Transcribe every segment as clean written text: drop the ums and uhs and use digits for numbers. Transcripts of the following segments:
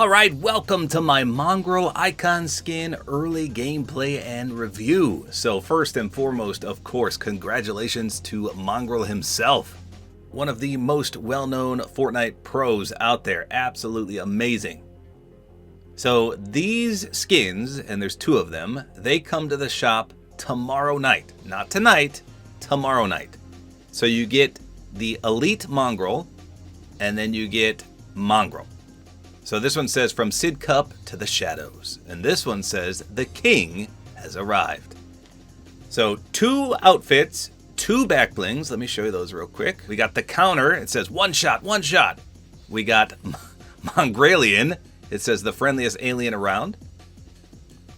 Alright, welcome to my Mongrel icon skin early gameplay and review. So first and foremost, of course, congratulations to Mongrel himself. One of the most well-known Fortnite pros out there. Absolutely amazing. So these skins, and there's two of them, they come to the shop tomorrow night. Not tonight, tomorrow night. So you get the Elite Mongrel, and then you get Mongrel. So this one says from Sid Cup to the Shadows. And this one says the King has arrived. So two outfits, two back blings. Let me show you those real quick. We got the counter. It says one shot, one shot. We got Mongraalien. It says the friendliest alien around.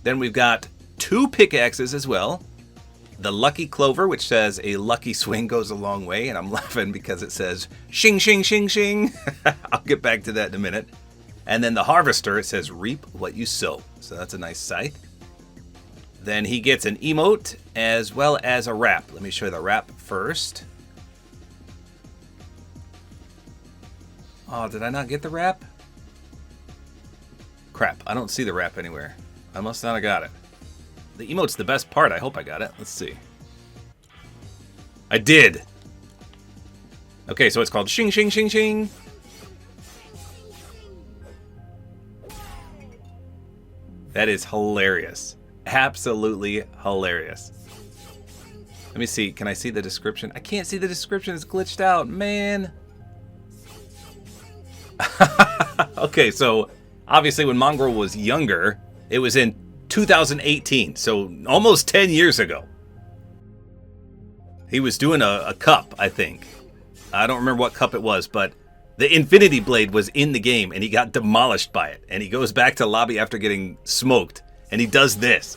Then we've got two pickaxes as well. The Lucky Clover, which says a lucky swing goes a long way. And I'm laughing because it says shing, shing, shing, shing. I'll get back to that in a minute. And then the Harvester, it says reap what you sow. So that's a nice sight. Then he gets an emote as well as a wrap. Let me show you the wrap first. Oh, did I not get the wrap? Crap, I don't see the wrap anywhere. I must not have got it. The emote's the best part. I hope I got it. Let's see. I did. Okay, so it's called shing, shing, shing, shing. That is hilarious. Absolutely hilarious. Let me see. Can I see the description? I can't see the description. It's glitched out. Man. Okay, so obviously when Mongrel was younger, it was in 2018. So almost 10 years ago. He was doing a cup, I think. I don't remember what cup it was, but the Infinity Blade was in the game, and he got demolished by it. And he goes back to lobby after getting smoked, and he does this.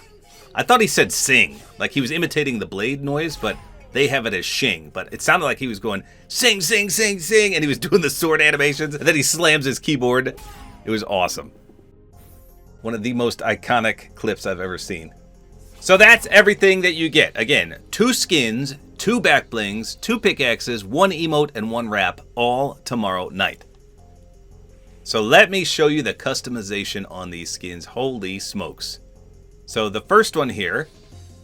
I thought he said sing, like he was imitating the blade noise, but they have it as shing. But it sounded like he was going sing, sing, sing, sing, and he was doing the sword animations, and then he slams his keyboard. It was awesome. One of the most iconic clips I've ever seen. So that's everything that you get. Again, two skins, two back blings, two pickaxes, one emote, and one wrap, all tomorrow night. So let me show you the customization on these skins. Holy smokes. So the first one here,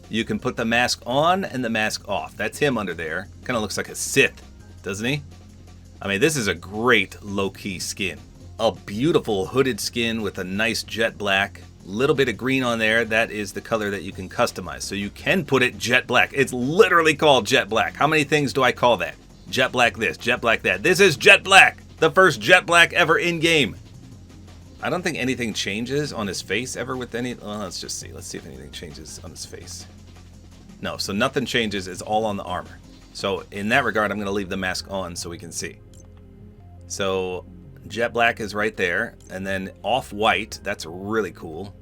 you can put the mask on and the mask off. That's him under there. Kind of looks like a Sith, doesn't he? I mean, this is a great low-key skin. A beautiful hooded skin with a nice jet black. Little bit of green on there. That is the color that you can customize. So you can put it jet black. It's literally called jet black. How many things do I call that? Jet black this, jet black that. This is jet black. The first jet black ever in game. I don't think anything changes on his face ever with any. Well, let's just see. Let's see if anything changes on his face. No, so nothing changes. It's all on the armor. So in that regard, I'm going to leave the mask on so we can see. So jet black is right there, and then off-white, that's really cool.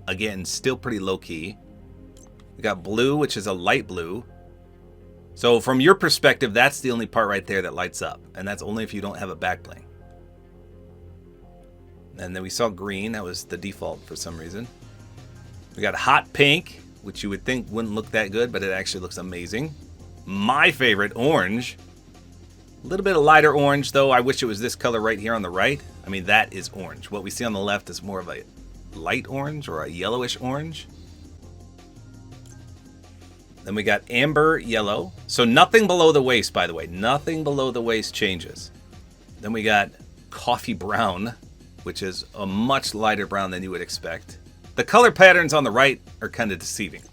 Again, still pretty low-key. We got blue, which is a light blue. So from your perspective, that's the only part right there that lights up, and that's only if you don't have a back bling. And then we saw green, that was the default for some reason. We got hot pink, which you would think wouldn't look that good, but it actually looks amazing. My favorite, orange. A little bit of lighter orange, though. I wish it was this color right here on the right. I mean, that is orange. What we see on the left is more of a light orange or a yellowish orange. Then we got amber yellow. So nothing below the waist, by the way. Nothing below the waist changes. Then we got coffee brown, which is a much lighter brown than you would expect. The color patterns on the right are kind of deceiving.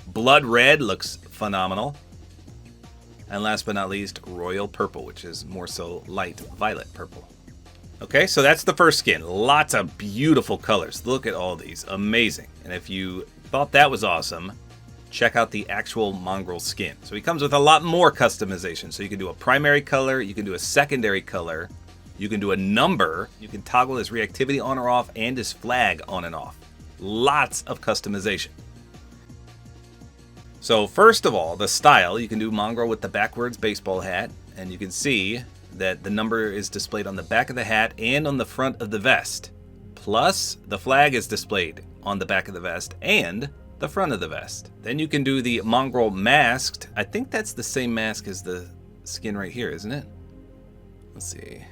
Blood red looks phenomenal. And last but not least, royal purple, which is more so light violet purple. Okay, so that's the first skin. Lots of beautiful colors. Look at all these. Amazing. And if you thought that was awesome, check out the actual Mongrel skin. So he comes with a lot more customization. So you can do a primary color, you can do a secondary color, you can do a number, you can toggle his reactivity on or off, and his flag on and off. Lots of customization. So first of all, the style, you can do Mongrel with the backwards baseball hat, and you can see that the number is displayed on the back of the hat and on the front of the vest. Plus, the flag is displayed on the back of the vest and the front of the vest. Then you can do the Mongrel masked. I think that's the same mask as the skin right here, isn't it? Let's see.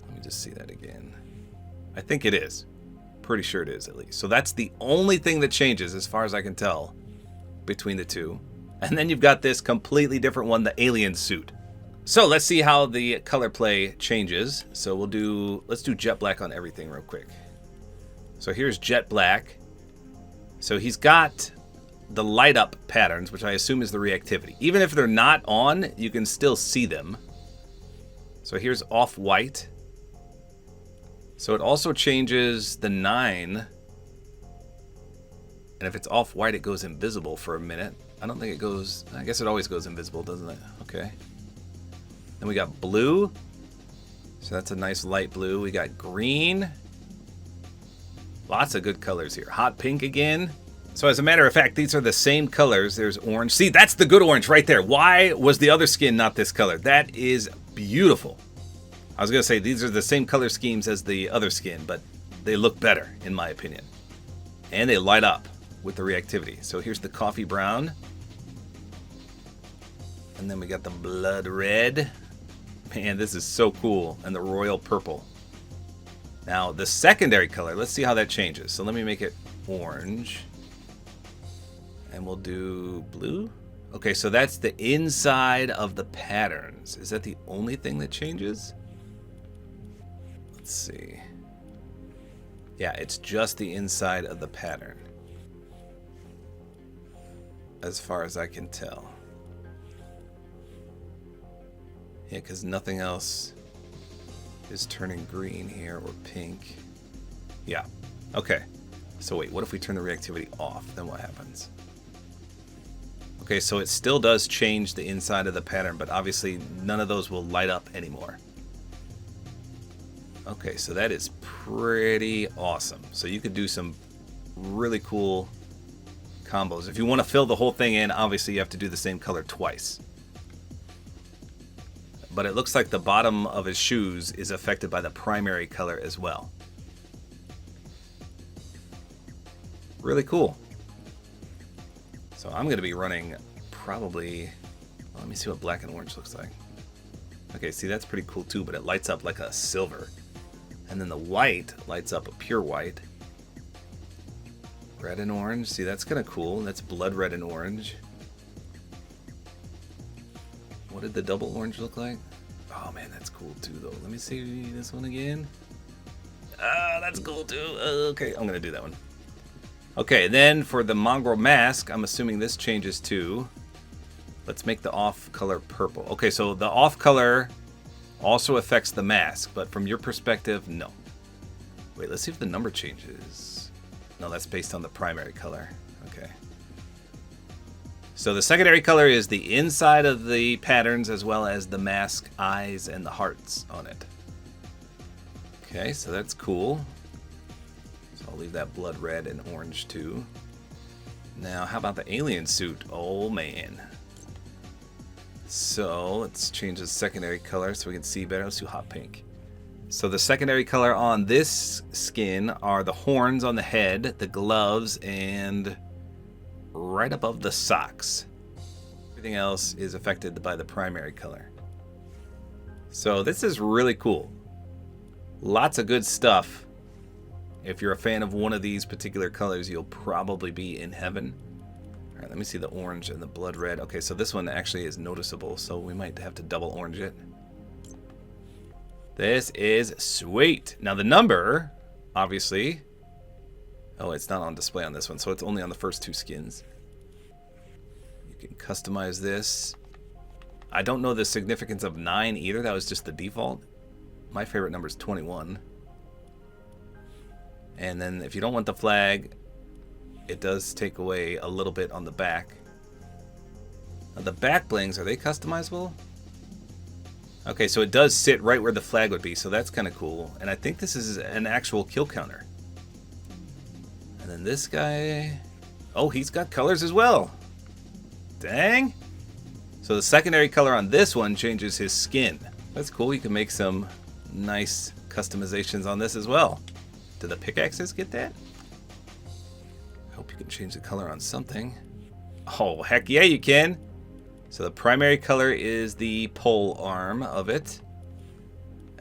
Let me just see that again. I think it is. Pretty sure it is, at least. So that's the only thing that changes, as far as I can tell, between the two. And then you've got this completely different one, the alien suit. So let's see how the color play changes. So let's do jet black on everything real quick. So here's jet black. So he's got the light up patterns, which I assume is the reactivity. Even if they're not on, you can still see them. So here's off-white. So it also changes the 9. And if it's off-white, it goes invisible for a minute. I don't think it goes... I guess it always goes invisible, doesn't it? Okay. Then we got blue. So that's a nice light blue. We got green. Lots of good colors here. Hot pink again. So as a matter of fact, these are the same colors. There's orange. See, that's the good orange right there. Why was the other skin not this color? That is beautiful. I was going to say these are the same color schemes as the other skin, but they look better, in my opinion. And they light up with the reactivity. So here's the coffee brown. And then we got the blood red. Man, this is so cool. And the royal purple. Now, the secondary color, let's see how that changes. So let me make it orange. And we'll do blue. Okay, so that's the inside of the patterns. Is that the only thing that changes? Let's see. Yeah, it's just the inside of the pattern, as far as I can tell. Yeah, because nothing else is turning green here or pink. Yeah. Okay. So wait, what if we turn the reactivity off? Then what happens? Okay, so it still does change the inside of the pattern, but obviously none of those will light up anymore. Okay, so that is pretty awesome. So you could do some really cool combos. If you want to fill the whole thing in, obviously you have to do the same color twice. But it looks like the bottom of his shoes is affected by the primary color as well. Really cool. So I'm going to be running probably... Well, let me see what black and orange looks like. Okay, see, that's pretty cool too, but it lights up like a silver. And then the white lights up a pure white. Red and orange. See, that's kind of cool. That's blood red and orange. What did the double orange look like? Oh man, that's cool too though. Let me see this one again. Ah, that's cool too. Okay, I'm gonna do that one. Okay, then for the mongrel mask, I'm assuming this changes too. Let's make the off color purple. Okay, so the off color also affects the mask, but from your perspective, no. Wait, let's see if the number changes. No, that's based on the primary color. Okay. So the secondary color is the inside of the patterns as well as the mask eyes and the hearts on it. Okay, so that's cool. So I'll leave that blood red and orange too. Now, how about the alien suit? Oh man. So let's change the secondary color so we can see better. Let's do hot pink. So the secondary color on this skin are the horns on the head, the gloves, and right above the socks. Everything else is affected by the primary color. So this is really cool. Lots of good stuff. If you're a fan of one of these particular colors, you'll probably be in heaven. All right, let me see the orange and the blood red. Okay, so this one actually is noticeable, so we might have to double orange it. This is sweet. Now the number, obviously... Oh, it's not on display on this one, so it's only on the first two skins. You can customize this. I don't know the significance of 9 either. That was just the default. My favorite number is 21. And then if you don't want the flag, it does take away a little bit on the back. Now the back blings, are they customizable? Okay, so it does sit right where the flag would be, so that's kind of cool. And I think this is an actual kill counter. And then this guy... Oh, he's got colors as well. Dang. So the secondary color on this one changes his skin. That's cool. You can make some nice customizations on this as well. Do the pickaxes get that? I hope you can change the color on something. Oh, heck yeah, you can. So the primary color is the pole arm of it.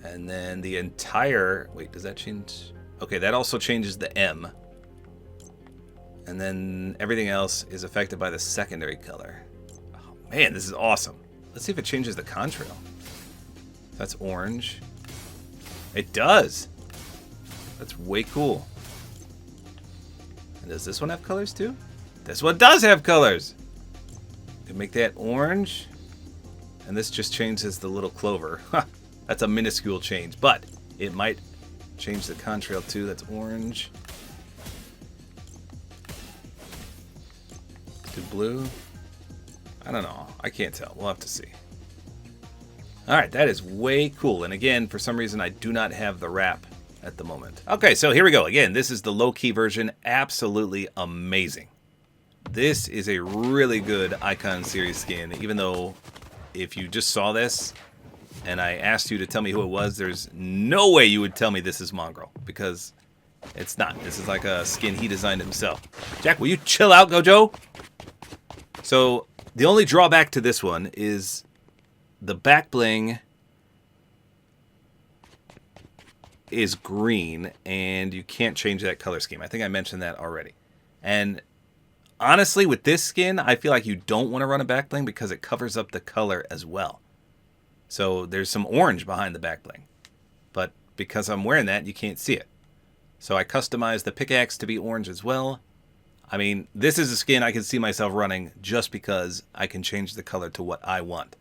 And then the entire... Wait, does that change? Okay, that also changes the M. And then everything else is affected by the secondary color. Oh, man, this is awesome. Let's see if it changes the contrail. That's orange. It does. That's way cool. And does this one have colors too? This one does have colors. You can make that orange. And this just changes the little clover. That's a minuscule change, but it might change the contrail too. That's orange. To blue. I don't know. I can't tell. We'll have to see. Alright, that is way cool. And again, for some reason, I do not have the wrap at the moment. Okay, so here we go. Again, this is the low-key version. Absolutely amazing. This is a really good Icon series skin, even though if you just saw this and I asked you to tell me who it was, there's no way you would tell me this is Mongraal, because it's not. This is like a skin he designed himself. Jack, will you chill out, Gojo? So the only drawback to this one is the back bling is green, and you can't change that color scheme. I think I mentioned that already. And honestly, with this skin, I feel like you don't want to run a back bling because it covers up the color as well. So there's some orange behind the back bling. But because I'm wearing that, you can't see it. So I customized the pickaxe to be orange as well. I mean, this is a skin I can see myself running just because I can change the color to what I want.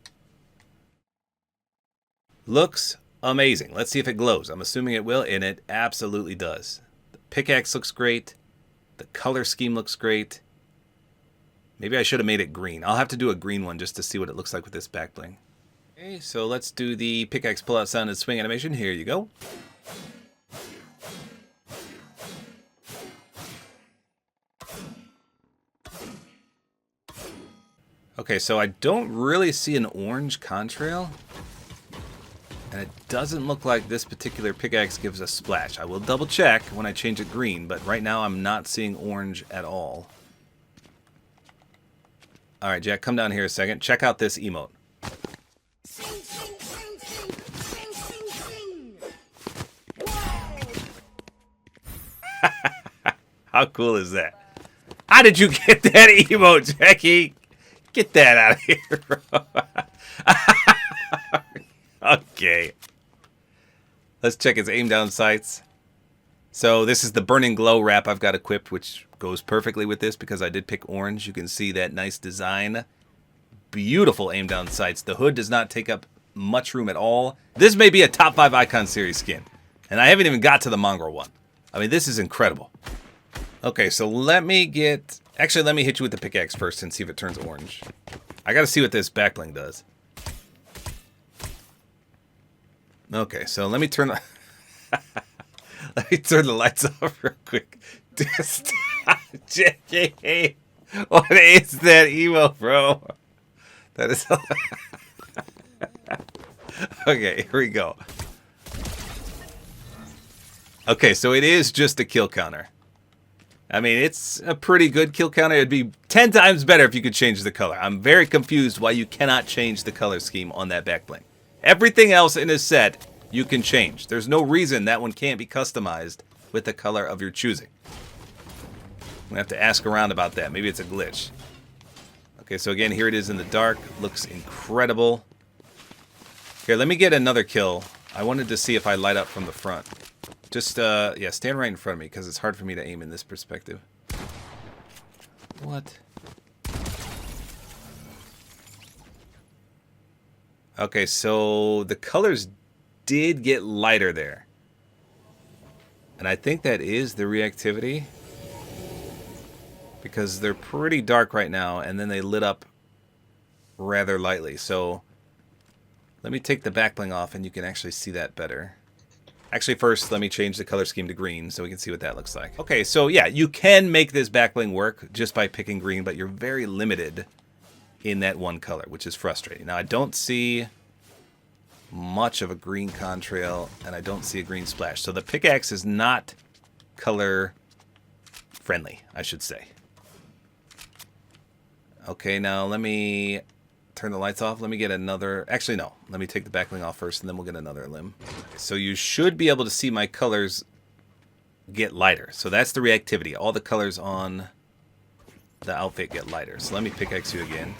Looks amazing. Let's see if it glows. I'm assuming it will, and it absolutely does. The pickaxe looks great. The color scheme looks great. Maybe I should have made it green. I'll have to do a green one just to see what it looks like with this back bling. Okay, so let's do the pickaxe pull-out sound and swing animation. Here you go. Okay, so I don't really see an orange contrail. And it doesn't look like this particular pickaxe gives a splash. I will double check when I change it green, but right now I'm not seeing orange at all. Alright, Jack, come down here a second. Check out this emote. How cool is that? How did you get that emote, Jackie? Get that out of here, bro. Okay. Let's check its aim down sights. So this is the Burning Glow wrap I've got equipped, which goes perfectly with this because I did pick orange. You can see that nice design. Beautiful aim down sights. The hood does not take up much room at all. This may be a top 5 Icon series skin. And I haven't even got to the Mongraal one. I mean, this is incredible. Okay, so let me get... Actually, let me hit you with the pickaxe first and see if it turns orange. I gotta see what this back bling does. Okay, so let me turn the... let me turn the lights off real quick. Just... JK, what is that emo, bro? That is... Okay, here we go. Okay, so it is just a kill counter. I mean, it's a pretty good kill counter. It'd be 10 times better if you could change the color. I'm very confused why you cannot change the color scheme on that back bling. Everything else in this set, you can change. There's no reason that one can't be customized with the color of your choosing. I'm going to have to ask around about that. Maybe it's a glitch. Okay, so again, here it is in the dark. Looks incredible. Okay, let me get another kill. I wanted to see if I light up from the front. Just, yeah, stand right in front of me because it's hard for me to aim in this perspective. What? Okay, so the colors did get lighter there. And I think that is the reactivity. Because they're pretty dark right now, and then they lit up rather lightly. So let me take the back bling off and you can actually see that better. Actually, first, let me change the color scheme to green so we can see what that looks like. Okay, so yeah, you can make this back bling work just by picking green, but you're very limited in that one color, which is frustrating. Now, I don't see much of a green contrail, and I don't see a green splash. So the pickaxe is not color friendly, I should say. Okay, now let me turn the lights off. Let me get another... Actually, no. Let me take the back bling off first, and then we'll get another limb. So you should be able to see my colors get lighter. So that's the reactivity. All the colors on the outfit get lighter. So let me pickaxe you again.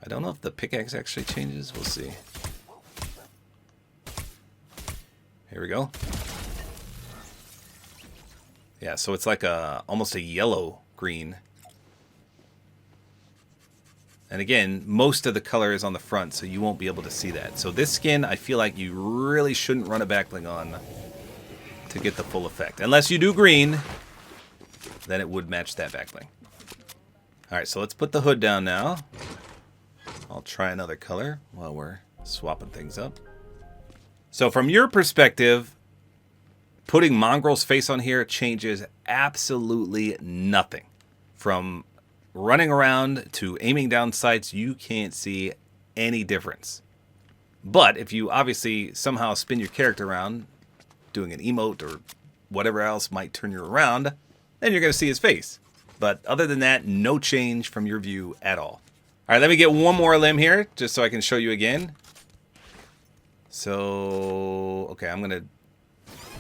I don't know if the pickaxe actually changes. We'll see. Here we go. Yeah, so it's like almost a yellow green. And again, most of the color is on the front, so you won't be able to see that. So this skin, I feel like you really shouldn't run a backbling on to get the full effect. Unless you do green, then it would match that backbling. Alright, so let's put the hood down now. I'll try another color while we're swapping things up. So from your perspective, putting Mongraal's face on here changes absolutely nothing. From running around to aiming down sights, you can't see any difference. But if you obviously somehow spin your character around, doing an emote or whatever else might turn you around, then you're going to see his face. But other than that, no change from your view at all. All right, let me get one more limb here, just so I can show you again. So, okay, I'm going to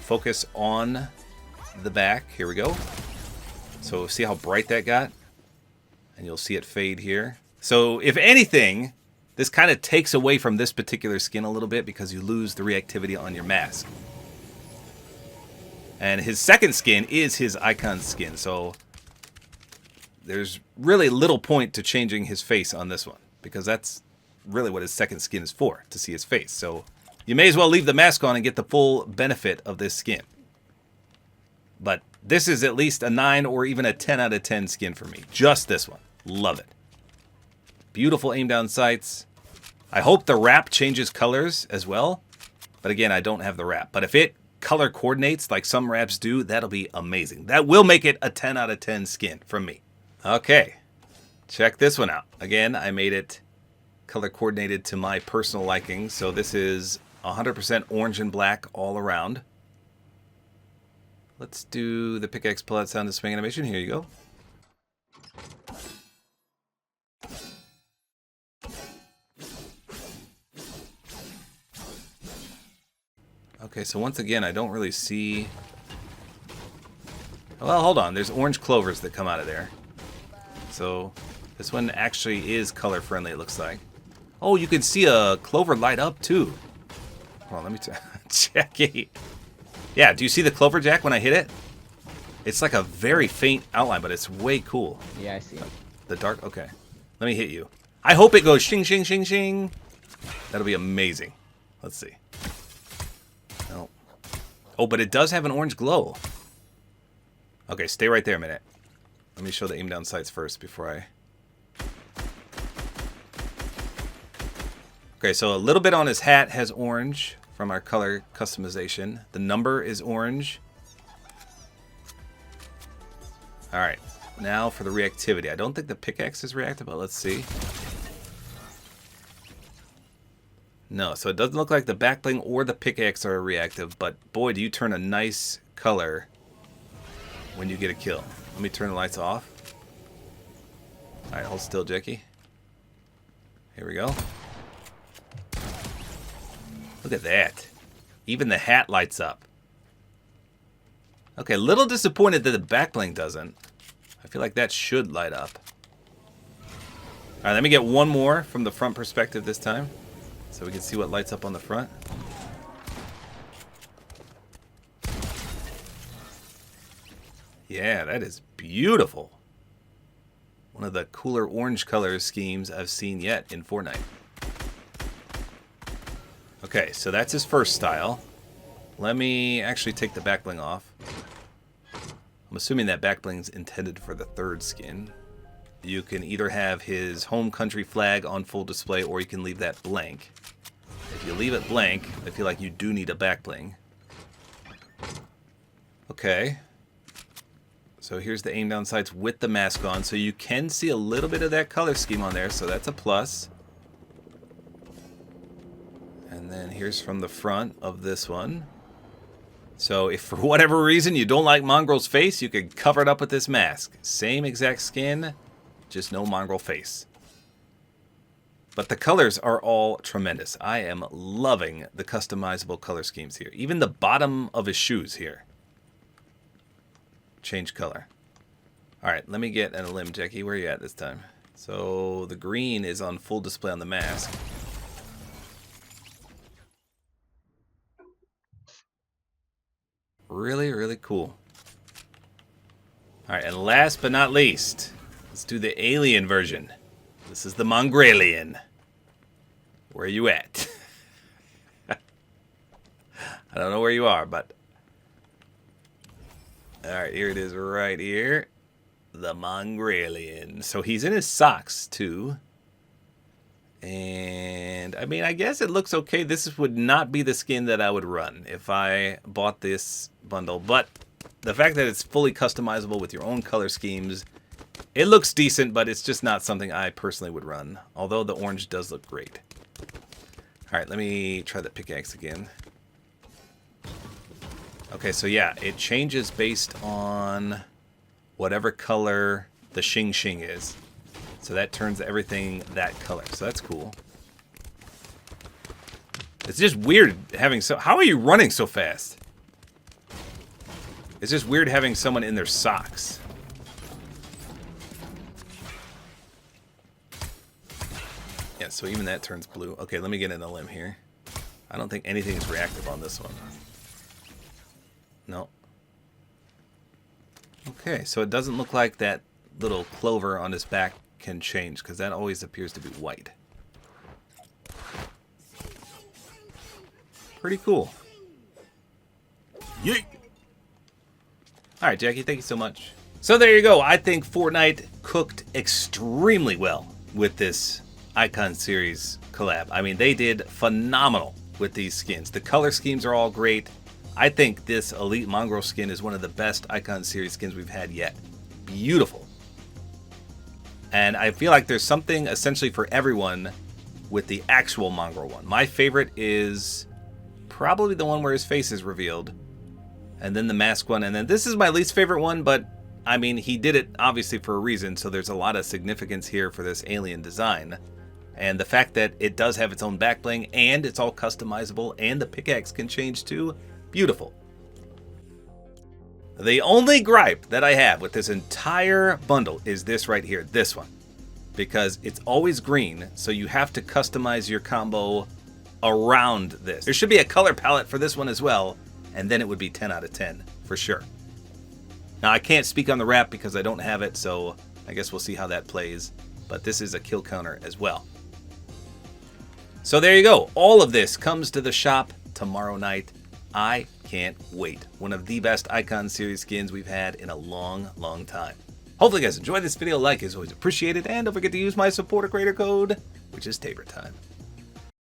focus on the back. Here we go. So see how bright that got? And you'll see it fade here. So if anything, this kind of takes away from this particular skin a little bit because you lose the reactivity on your mask. And his second skin is his icon skin, so there's really little point to changing his face on this one, because that's really what his second skin is for, to see his face. So you may as well leave the mask on and get the full benefit of this skin. But this is at least a 9 or even a 10 out of 10 skin for me. Just this one. Love it. Beautiful aim down sights. I hope the wrap changes colors as well. But again, I don't have the wrap. But if it color coordinates like some wraps do, that'll be amazing. That will make it a 10 out of 10 skin from me. Okay. Check this one out. Again, I made it color coordinated to my personal liking. So this is 100% orange and black all around. Let's do the pickaxe pull out sound and swing animation. Here you go. Okay, so once again, I don't really see... Well, hold on. There's orange clovers that come out of there. So this one actually is color friendly, it looks like. Oh, you can see a clover light up too. Hold on, let me check it. Yeah, do you see the clover, Jack, when I hit it? It's like a very faint outline, but it's way cool. Yeah, I see it. The dark? Okay. Let me hit you. I hope it goes shing, shing, shing, shing. That'll be amazing. Let's see. No. Oh, but it does have an orange glow. Okay, stay right there a minute. Let me show the aim down sights first before I... Okay, so a little bit on his hat has orange from our color customization. The number is orange. Alright, now for the reactivity. I don't think the pickaxe is reactive, but let's see. No, so it doesn't look like the backbling or the pickaxe are reactive, but boy, do you turn a nice color when you get a kill. Let me turn the lights off. Alright, hold still, Jackie. Here we go. Look at that. Even the hat lights up. Okay, a little disappointed that the backbling doesn't. I feel like that should light up. Alright, let me get one more from the front perspective this time, so we can see what lights up on the front. Yeah, that is beautiful. One of the cooler orange color schemes I've seen yet in Fortnite. Okay, so that's his first style. Let me actually take the backbling off. I'm assuming that backbling's intended for the third skin. You can either have his home country flag on full display, or you can leave that blank. If you leave it blank, I feel like you do need a backbling. Okay. So here's the aim down sights with the mask on, so you can see a little bit of that color scheme on there, so that's a plus. And then here's from the front of this one. So if for whatever reason you don't like Mongraal's face, you can cover it up with this mask. Same exact skin, just no Mongraal face. But the colors are all tremendous. I am loving the customizable color schemes here. Even the bottom of his shoes here. change color. All right, let me get an limb, Jackie. Where are you at this time? So the green is on full display on the mask. Really, really cool. All right, and last but not least, let's do the alien version. This is the Mongraalien. Where are you at? I don't know where you are, but... Alright, here it is right here. The Mongraalien. So he's in his socks, too. And, I mean, I guess it looks okay. This would not be the skin that I would run if I bought this bundle. But the fact that it's fully customizable with your own color schemes, it looks decent, but it's just not something I personally would run. Although the orange does look great. Alright, let me try the pickaxe again. Okay, so yeah, it changes based on whatever color the Xing Xing is. So that turns everything that color. So that's cool. It's just weird having so... How are you running so fast? It's just weird having someone in their socks. Yeah, so even that turns blue. Okay, let me get in a limb here. I don't think anything's reactive on this one. No. Okay, so it doesn't look like that little clover on his back can change, because that always appears to be white. Pretty cool. Yeet! Alright, Jackie, thank you so much. So there you go. I think Fortnite cooked extremely well with this Icon Series collab. I mean, they did phenomenal with these skins. The color schemes are all great. I think this Elite Mongraal skin is one of the best Icon Series skins we've had yet. Beautiful. And I feel like there's something essentially for everyone with the actual Mongraal one. My favorite is probably the one where his face is revealed. And then the mask one. And then this is my least favorite one, but I mean, he did it obviously for a reason. So there's a lot of significance here for this alien design. And the fact that it does have its own back bling and it's all customizable and the pickaxe can change too. Beautiful. The only gripe that I have with this entire bundle is this right here, this one. Because it's always green, so you have to customize your combo around this. There should be a color palette for this one as well, and then it would be 10 out of 10, for sure. Now, I can't speak on the wrap because I don't have it, so I guess we'll see how that plays. But this is a kill counter as well. So there you go. All of this comes to the shop tomorrow night. I can't wait. One of the best Icon Series skins we've had in a long, long time. Hopefully you guys enjoyed this video. Like is always appreciated. And don't forget to use my Support-A-Creator Code, which is tabortime.